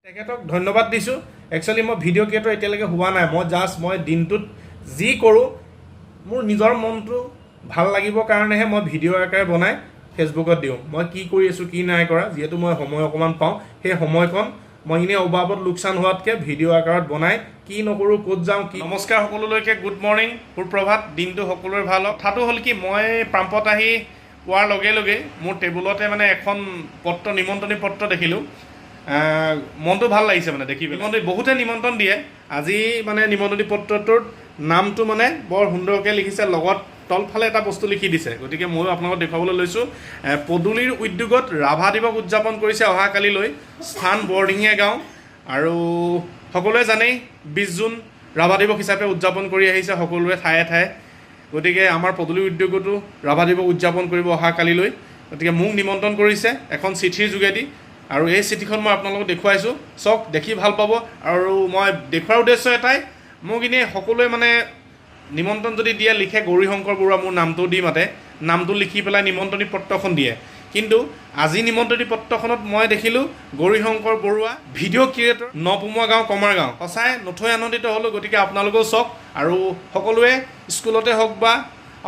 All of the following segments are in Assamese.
তেখেতক ধন্যবাদ দিছোঁ। একচুৱেলি মই ভিডিঅ' ক্ৰিয়েটৰ এতিয়ালৈকে হোৱা নাই। মই দিনটোত যি কৰোঁ মোৰ নিজৰ মনটো ভাল লাগিবৰ কাৰণেহে মই ভিডিঅ' আকাৰে বনাই ফেচবুকত দিওঁ। মই কি কৰি আছোঁ কি নাই কৰা, যিহেতু মই সময় অকণমান পাওঁ, সেই সময়কণ মই এনেই অবাবত লোকচান হোৱাতকৈ ভিডিঅ' আকাৰত বনাই কি নকৰোঁ, ক'ত যাওঁ, কি। নমস্কাৰ সকলোলৈকে, গুড মৰ্ণিং, সুপ্ৰভাত, দিনটো সকলোৰে ভাল হওক। কথাটো হ'ল কি, মই প্ৰাম্পত আহি পোৱাৰ লগে লগে মোৰ টেবুলতে মানে এখন নিমন্ত্ৰণী পত্ৰ দেখিলোঁ। মনটো ভাল লাগিছে মানে দেখি পেলাই। বহুতে নিমন্ত্ৰণ দিয়ে। আজি মানে নিমন্ত্ৰণী পত্ৰটোৰ নামটো মানে বৰ সুন্দৰকৈ লিখিছে, লগত তলফালে এটা বস্তু লিখি দিছে। গতিকে ময়ো আপোনালোকক দেখুৱাবলৈ লৈছোঁ। পদূলিৰ উদ্যোগত ৰাভা দিৱস উদযাপন কৰিছে অহাকালিলৈ স্থান বৰডিঙীয়া গাঁও। আৰু সকলোৱে জানেই 20 জুন ৰাভা দিৱস হিচাপে উদযাপন কৰি আহিছে সকলোৱে ঠায়ে ঠায়ে। গতিকে আমাৰ পদূলি উদ্যোগতো ৰাভা দিৱস উদযাপন কৰিব অহাকালিলৈ। গতিকে মোক নিমন্ত্ৰণ কৰিছে এখন চিঠিৰ যোগেদি, আৰু এই চিঠিখন মই আপোনালোকক দেখুৱাইছোঁ। চাওক, দেখি ভাল পাব। আৰু মই দেখুৱাৰ উদ্দেশ্য এটাই, মোক এনেই সকলোৱে মানে নিমন্ত্ৰণ যদি দিয়ে লিখে গৌৰীশংকৰ বৰুৱা, মোৰ নামটো দি মাতে, নামটো লিখি পেলাই নিমন্ত্ৰণী পত্ৰখন দিয়ে। কিন্তু আজি নিমন্ত্ৰণী পত্ৰখনত মই দেখিলোঁ গৌৰীশংকৰ বৰুৱা, ভিডিঅ' ক্ৰিয়েটৰ, নপুমুৱা গাঁও, কমাৰ গাঁও। সঁচাই নথৈ আনন্দিত হ'লোঁ। গতিকে আপোনালোকেও চাওক, আৰু সকলোৱে স্কুলতে হওক বা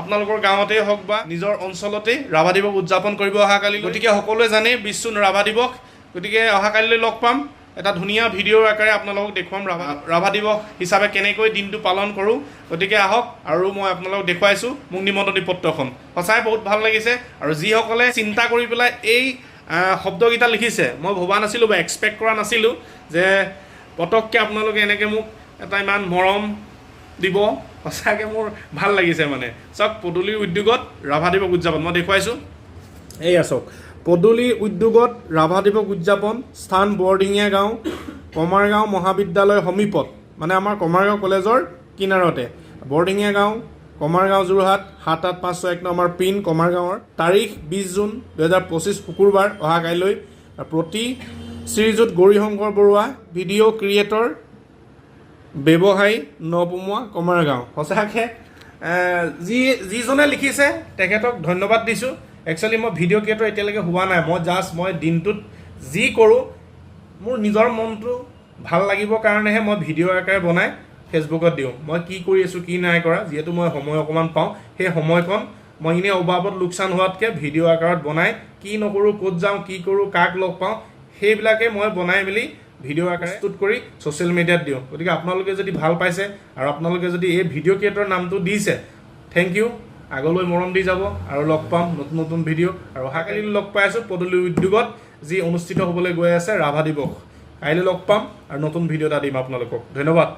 আপোনালোকৰ গাঁৱতেই হওক বা নিজৰ অঞ্চলতেই ৰাভা দিৱস উদযাপন কৰিব অহাকালি। গতিকে সকলোৱে জানেই 20 জুন ৰাভা দিৱস। গতিকে অহাকালিলৈ লগ পাম, এটা ধুনীয়া ভিডিঅ'ৰ আকাৰে আপোনালোকক দেখুৱাম ৰাভা দিৱস হিচাপে কেনেকৈ দিনটো পালন কৰোঁ। গতিকে আহক, আৰু মই আপোনালোকক দেখুৱাইছোঁ মোক নিমন্ত্ৰণী পত্ৰখন। সঁচাই বহুত ভাল লাগিছে। আৰু যিসকলে চিন্তা কৰি পেলাই এই শব্দকেইটা লিখিছে, মই ভবা নাছিলোঁ বা এক্সপেক্ট কৰা নাছিলোঁ যে পটককৈ আপোনালোকে এনেকৈ মোক এটা ইমান মৰম দিব। সঁচাকৈ মোৰ ভাল লাগিছে মানে। চাওক, পদূলিৰ উদ্যোগত ৰাভা দিৱস উদযাপন মই দেখুৱাইছোঁ। এইয়া চাওক, পদূলি উদ্যোগত ৰাভা দিৱস উদযাপন, স্থান বৰডিঙীয়া গাঁও, কমাৰগাঁও মহাবিদ্যালয়ৰ সমীপত, মানে আমাৰ কমাৰগাঁও কলেজৰ কিনাৰতে। বৰডিঙীয়া গাঁও, কমাৰগাঁও, যোৰহাট 78561 নম্বৰ পিন কমাৰগাঁৱৰ। তাৰিখ 20 জুন 2025 শুকুৰবাৰ অহাকাইলৈ। প্ৰতি শ্ৰীযুত গৌৰীশংকৰ বৰুৱা, ভিডিঅ' ক্ৰিয়েটৰ, ব্যৱসায়ী, নপুমুৱা, কমাৰগাঁও। সঁচাকৈ যিজনে লিখিছে তেখেতক ধন্যবাদ দিছোঁ। একচুৱেলি মই ভিডিঅ' ক্ৰিয়েটৰ এতিয়ালৈকে হোৱা নাই। মই দিনটোত যি কৰোঁ মোৰ নিজৰ মনটো ভাল লাগিবৰ কাৰণেহে মই ভিডিঅ' আকাৰে বনাই ফেচবুকত দিওঁ। মই কি কৰি আছোঁ কি নাই কৰা, যিহেতু মই সময় অকণমান পাওঁ, সেই সময়কণ মই এনেই অবাবত লোকচান হোৱাতকৈ ভিডিঅ' আকাৰত বনাই কি নকৰোঁ, ক'ত যাওঁ, কি কৰোঁ, কাক লগ পাওঁ, সেইবিলাকে মই বনাই মেলি ভিডিঅ' আকাৰে প্ৰস্তুত কৰি ছ'চিয়েল মিডিয়াত দিওঁ। গতিকে আপোনালোকে যদি ভাল পাইছে আৰু আপোনালোকে যদি এই ভিডিঅ' ক্ৰিয়েটৰ নামটো দিছে, থেংক ইউ। আগলৈ মৰম দি যাব, আৰু লগ পাম নতুন নতুন ভিডিঅ'। আৰু অহাকালি লগ পাই আছোঁ পদূলি উদ্যোগত যি অনুষ্ঠিত হ'বলৈ গৈ আছে ৰাভা দিৱস। কাইলৈ লগ পাম আৰু নতুন ভিডিঅ' এটা দিম আপোনালোকক। ধন্যবাদ।